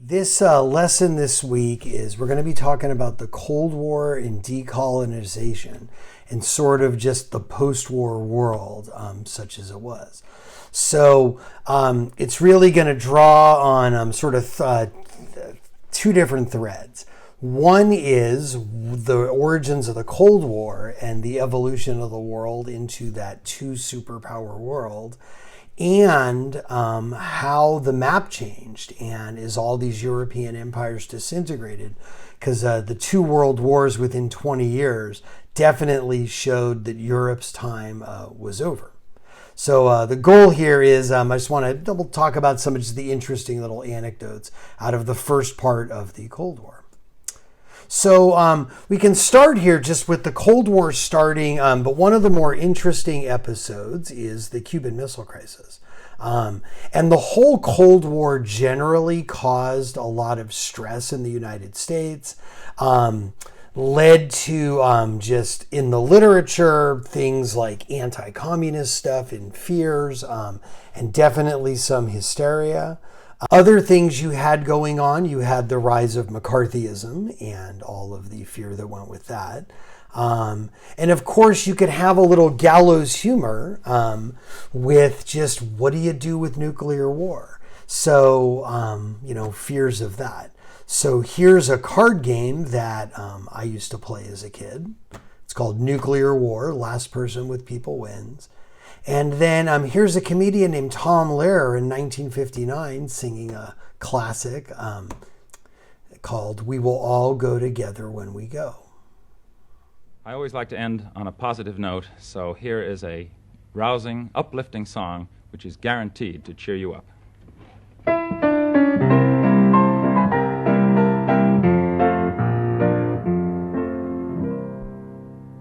This lesson this week is we're going to be talking about the Cold War and decolonization and sort of just the post-war world, such as it was. So it's really going to draw on two different threads. One is the origins of the Cold War and the evolution of the world into that two superpower world, and how the map changed and as all these European empires disintegrated, because the two world wars within 20 years definitely showed that Europe's time was over. So the goal here is I just want to double talk about some of just the interesting little anecdotes out of the first part of the Cold War. So we can start here just with the Cold War starting, but one of the more interesting episodes is the Cuban Missile Crisis. And the whole Cold War generally caused a lot of stress in the United States, led to just in the literature, things like anti-communist stuff and fears, and definitely some hysteria. Other things you had going on, you had the rise of McCarthyism and all of the fear that went with that. And of course, you could have a little gallows humor with just what do you do with nuclear war? So, fears of that. So here's a card game that I used to play as a kid. It's called Nuclear War, Last Person with People Wins. And then here's a comedian named Tom Lehrer in 1959 singing a classic called We Will All Go Together When We Go. I always like to end on a positive note, so here is a rousing, uplifting song which is guaranteed to cheer you up.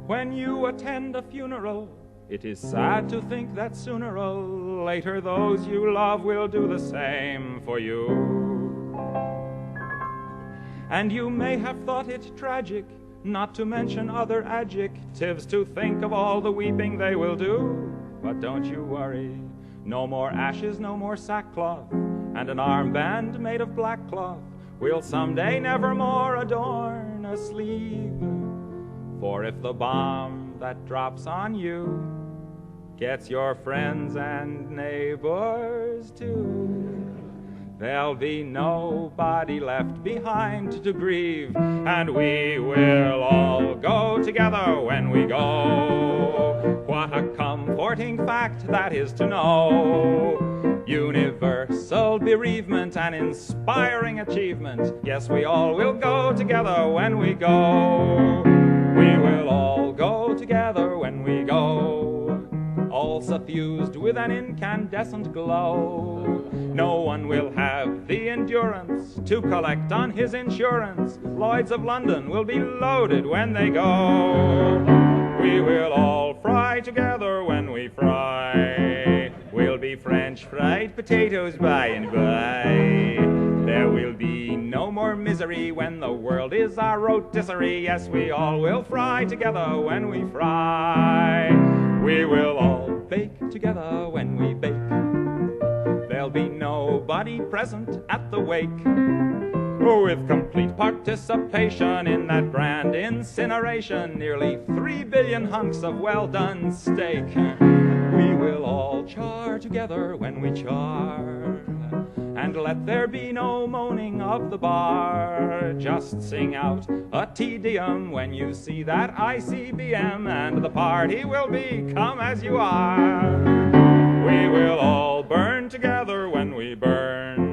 When you attend a funeral, it is sad to think that sooner or later those you love will do the same for you. And you may have thought it tragic, not to mention other adjectives, to think of all the weeping they will do. But don't you worry, no more ashes, no more sackcloth, and an armband made of black cloth will someday nevermore adorn a sleeve. For if the bomb that drops on you gets your friends and neighbors too, there'll be nobody left behind to grieve, and we will all go together when we go. What a comforting fact that is to know. Universal bereavement and inspiring achievement. Yes, we all will go together when we go. We will all go together when we go. All suffused with an incandescent glow. No one will have the endurance to collect on his insurance. Lloyds of London will be loaded when they go. We will all fry together when we fry. We'll be French fried potatoes by and by. There will be no more misery when the world is our rotisserie. Yes, we all will fry together when we fry. We will all bake together when we bake. There'll be nobody present at the wake. With complete participation in that grand incineration, nearly 3 billion hunks of well-done steak. We will all char together when we char, and let there be no moaning of the bar. Just sing out a Te Deum when you see that ICBM, and the party will be come as you are. We will all burn together when we burn.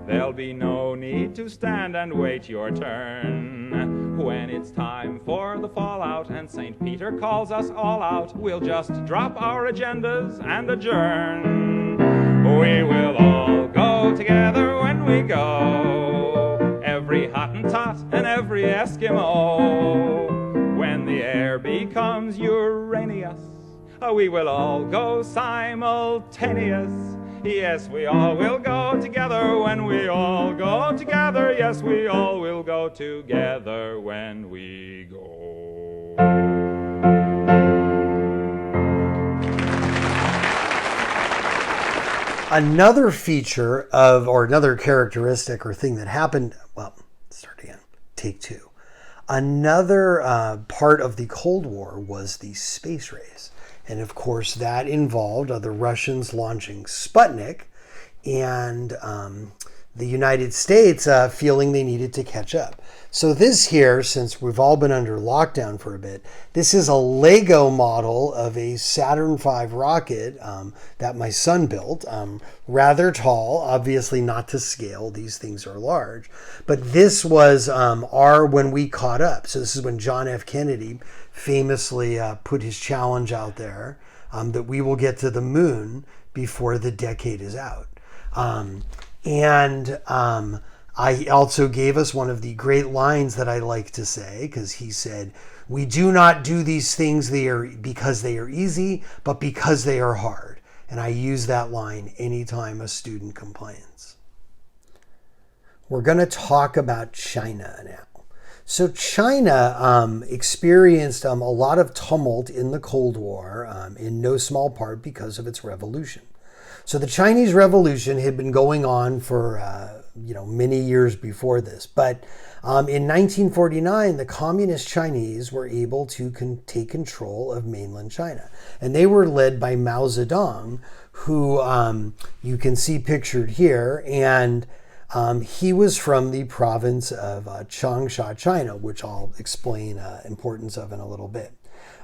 There'll be no need to stand and wait your turn. When it's time for the fallout and St. Peter calls us all out, we'll just drop our agendas and adjourn. We will all go together when we go. Every Hottentot and every Eskimo. When the air becomes Uranus, we will all go simultaneous. Yes, we all will go together when we all go together. Yes, we all will go together when we go. Another feature of, or another characteristic or thing that happened, well, start again, take two. Another part of the Cold War was the space race. And of course, that involved the Russians launching Sputnik and the United States feeling they needed to catch up. So this here, since we've all been under lockdown for a bit, this is a Lego model of a Saturn V rocket that my son built. Rather tall, obviously not to scale. These things are large. But this was when we caught up. So this is when John F. Kennedy famously put his challenge out there that we will get to the moon before the decade is out. I also gave us one of the great lines that I like to say, because he said, "We do not do these things because they are easy, but because they are hard." And I use that line anytime a student complains. We're going to talk about China now. So China experienced a lot of tumult in the Cold War, in no small part because of its revolution. So the Chinese Revolution had been going on for many years before this. But in 1949, the communist Chinese were able to take control of mainland China. And they were led by Mao Zedong, who you can see pictured here. And he was from the province of Changsha, China, which I'll explain importance of in a little bit.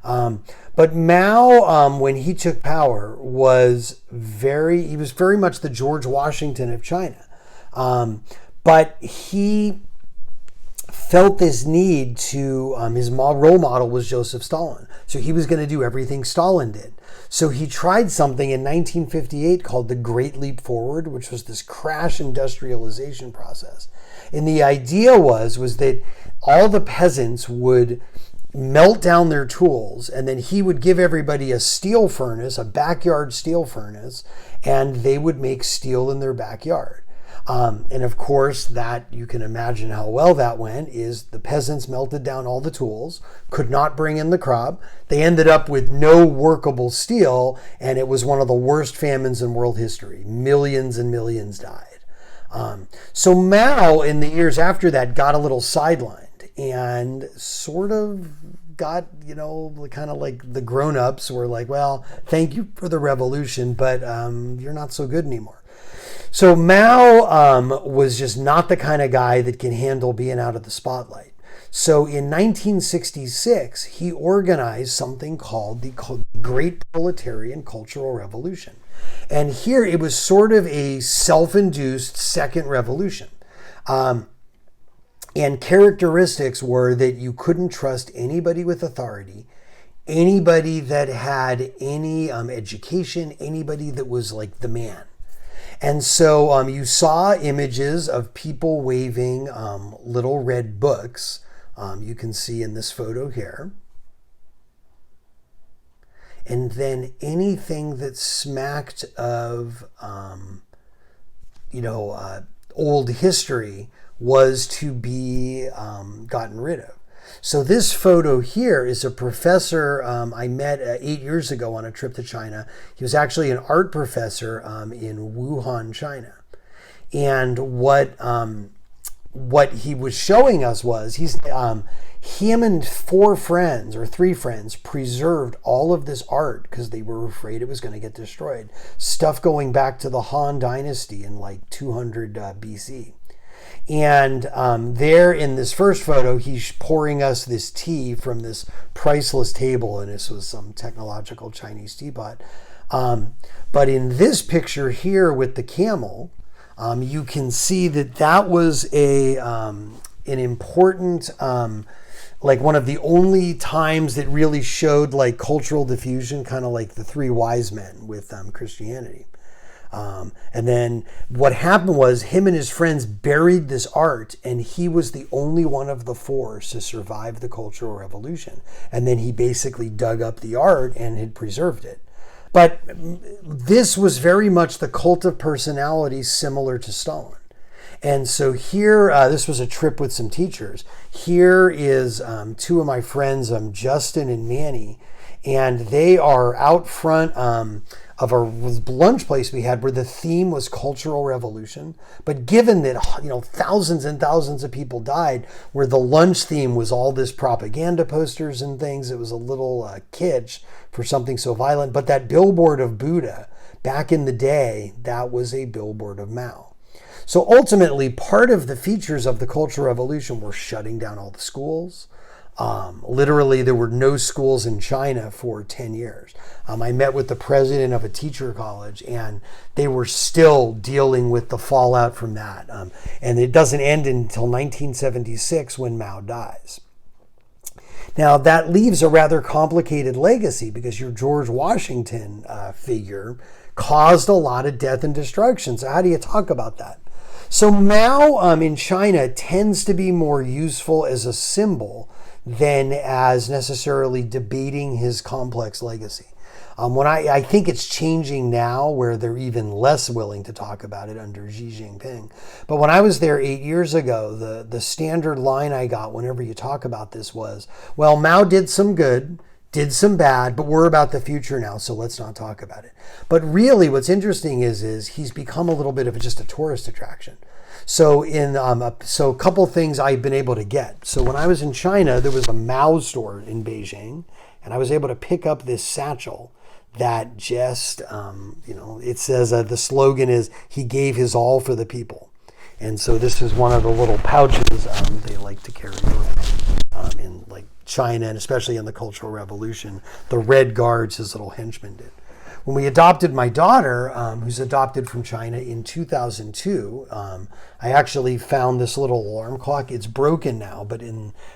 But Mao, when he took power, was very much the George Washington of China. But he felt this need to, his role model was Joseph Stalin. So he was going to do everything Stalin did. So he tried something in 1958 called the Great Leap Forward, which was this crash industrialization process. And the idea was that all the peasants would melt down their tools, and then he would give everybody a steel furnace, a backyard steel furnace, and they would make steel in their backyard. And of course, that you can imagine how well that went, is the peasants melted down all the tools, could not bring in the crop. They ended up with no workable steel, and it was one of the worst famines in world history. Millions and millions died. So Mao, in the years after that, got a little sidelined and sort of got, kind of like the grown-ups were like, well, thank you for the revolution, but you're not so good anymore. So Mao was just not the kind of guy that can handle being out of the spotlight. So in 1966, he organized something called the Great Proletarian Cultural Revolution. And here it was sort of a self-induced second revolution. And characteristics were that you couldn't trust anybody with authority, anybody that had any education, anybody that was like the man. And so you saw images of people waving little red books. You can see in this photo here. And then anything that smacked of, old history was to be gotten rid of. So this photo here is a professor I met 8 years ago on a trip to China. He was actually an art professor in Wuhan, China. And what he was showing us was him and three friends preserved all of this art because they were afraid it was going to get destroyed. Stuff going back to the Han Dynasty in like 200 BC. And there in this first photo, he's pouring us this tea from this priceless table, and this was some technological Chinese teapot. But in this picture here with the camel, you can see that was an important, like one of the only times that really showed like cultural diffusion, kind of like the three wise men with Christianity. And then what happened was him and his friends buried this art, and he was the only one of the four to survive the Cultural Revolution. And then he basically dug up the art and had preserved it. But this was very much the cult of personality similar to Stalin. And so here, this was a trip with some teachers. Here is two of my friends, Justin and Manny, and they are out front of a lunch place we had where the theme was cultural revolution. But given that, thousands and thousands of people died, where the lunch theme was all this propaganda posters and things, it was a little kitsch for something so violent. But that billboard of Buddha, back in the day, that was a billboard of Mao. So ultimately, part of the features of the Cultural Revolution were shutting down all the schools. Literally, there were no schools in China for 10 years. I met with the president of a teacher college, and they were still dealing with the fallout from that. And it doesn't end until 1976 when Mao dies. Now, that leaves a rather complicated legacy because your George Washington figure caused a lot of death and destruction. So how do you talk about that? So Mao in China tends to be more useful as a symbol than as necessarily debating his complex legacy. I think it's changing now where they're even less willing to talk about it under Xi Jinping. But when I was there 8 years ago, the standard line I got whenever you talk about this was, well, Mao did some good, did some bad, but we're about the future now, so let's not talk about it. But really what's interesting is he's become a little bit of just a tourist attraction. So a couple things I've been able to get. So when I was in China, there was a Mao store in Beijing, and I was able to pick up this satchel that just, it says the slogan is, he gave his all for the people. And so this is one of the little pouches they like to carry around in like China, and especially in the Cultural Revolution. The Red Guards, his little henchmen did. When we adopted my daughter, who's adopted from China in 2002, I actually found this little alarm clock. It's broken now, but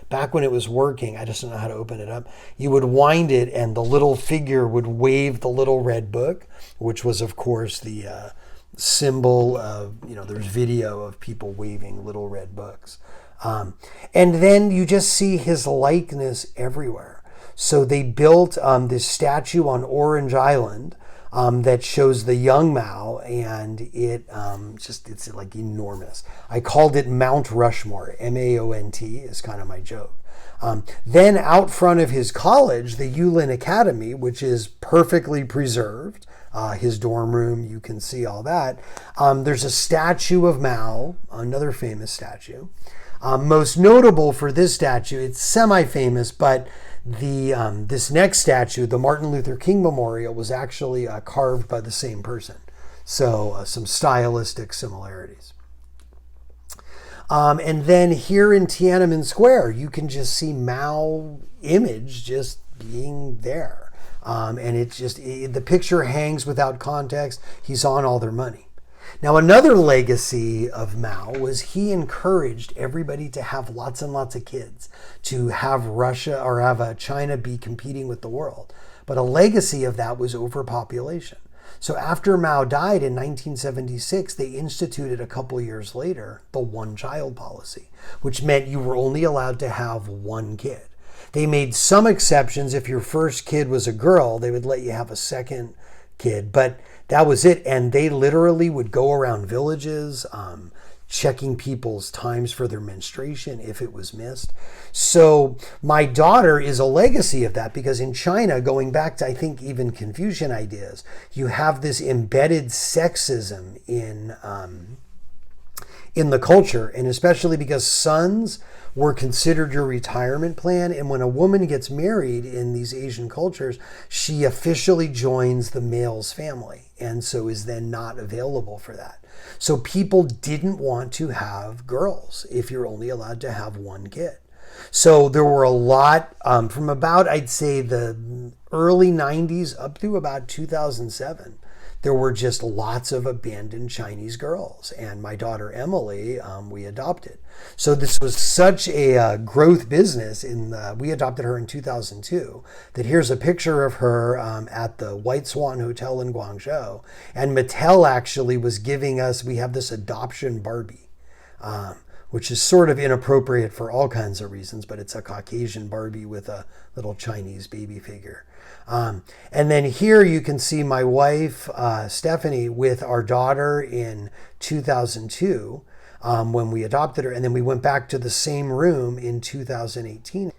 back when it was working, I just don't know how to open it up. You would wind it and the little figure would wave the little red book, which was, of course, the symbol of, there's video of people waving little red books. And then you just see his likeness everywhere. So they built this statue on Orange Island that shows the young Mao, and it's like enormous. I called it Mount Rushmore. MAONT is kind of my joke. Then out front of his college, the Yulin Academy, which is perfectly preserved, his dorm room, you can see all that. There's a statue of Mao, another famous statue. Most notable for this statue, it's semi-famous, but this next statue, the Martin Luther King Memorial, was actually carved by the same person. So some stylistic similarities. And then here in Tiananmen Square, you can just see Mao image just being there. And the picture hangs without context. He's on all their money. Now, another legacy of Mao was he encouraged everybody to have lots and lots of kids, to have Russia or have China be competing with the world. But a legacy of that was overpopulation. So after Mao died in 1976, they instituted a couple years later the one-child policy, which meant you were only allowed to have one kid. They made some exceptions. If your first kid was a girl, they would let you have a second kid, but that was it. And they literally would go around villages, checking people's times for their menstruation if it was missed. So my daughter is a legacy of that, because in China, going back to, I think, even Confucian ideas, you have this embedded sexism in the culture, and especially because sons were considered your retirement plan. And when a woman gets married in these Asian cultures, she officially joins the male's family, and so is then not available for that. So people didn't want to have girls if you're only allowed to have one kid. So there were a lot from about, I'd say, the early 90s up through about 2007. There were just lots of abandoned Chinese girls. And my daughter, Emily, we adopted. So this was such a growth business. We adopted her in 2002, that here's a picture of her at the White Swan Hotel in Guangzhou. And Mattel actually was giving us, we have this adoption Barbie, which is sort of inappropriate for all kinds of reasons, but it's a Caucasian Barbie with a little Chinese baby figure. And then here you can see my wife, Stephanie, with our daughter in 2002 when we adopted her. And then we went back to the same room in 2018.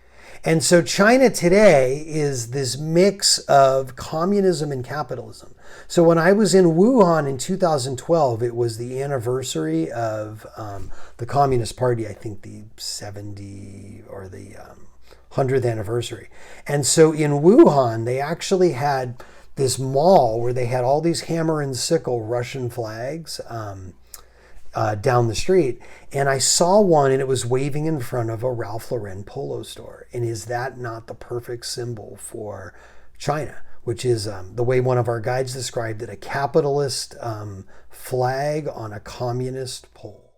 And so China today is this mix of communism and capitalism. So when I was in Wuhan in 2012, it was the anniversary of the Communist Party, I think the 70 or the 100th anniversary. And so in Wuhan, they actually had this mall where they had all these hammer and sickle Russian flags down the street. And I saw one and it was waving in front of a Ralph Lauren polo store. And is that not the perfect symbol for China? Which is the way one of our guides described it, a capitalist flag on a communist pole.